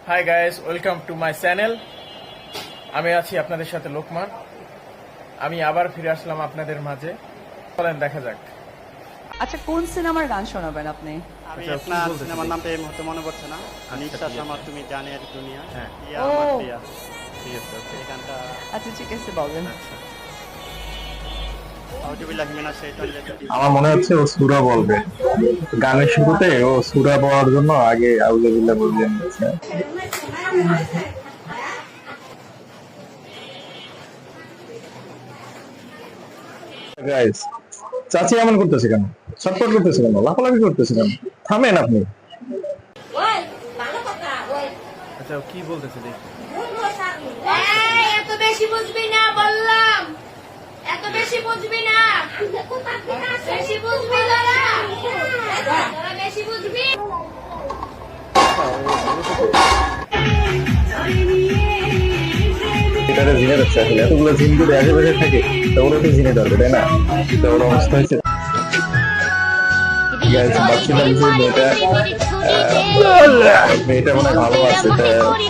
Hi guys, welcome to my channel. আমি আছি আপনাদের সাথে লোকমান। আমি আবার ফিরে আসলাম আপনাদের মাঝে। চলেন দেখা যাক। আচ্ছা, কোন সিনেমার গান শোনাবেন আপনি? আমি আচ্ছা, আপনার কি বলতেছেন? সিনেমার নামটা এই মুহূর্তে মনে পড়ছে না। নিঃশ্বাস ঠিক আছে। আমার তুমি জানের দুনিয়া। হ্যাঁ। প্রিয়া ও। আমার প্রিয়া। ঠিক আছে, ওকে। এই গানটা আচ্ছা, ঠিক আছে, বলেন। আচ্ছা। আউযুবিল্লাহি মিনাশ শাইতানির রাজিম। আমার মনে হচ্ছে ও সূরা বলবে গানের শুরুতে। ও সূরা বলার জন্য আগে আউযুবিল্লাহ বলবেন। গাইস, চাচি এমন করতেছে কেন? ছটফট করতেছে কেন? লাফালাফি করতেছে কেন? থামেন আপনি। ওই ভালো কথা ওই আচ্ছা, ও কি বলতেছে দেখি। এই এত বেশি বুঝবি না বললাম, এত বেশি বুঝবি না, বেশি বুঝবি তোরা, তোরা বেশি বুঝবি। এটারে জিনে রাখছে আসলে। এতগুলো জিন যদি আশেপাশে থাকে তা ওরা তো জিনে ধরবে, তাই না? তো ওর অবস্থা হয়েছে। গাইস, বাচ্চাটা মেয়েটা মনে হয় ভালো আছে।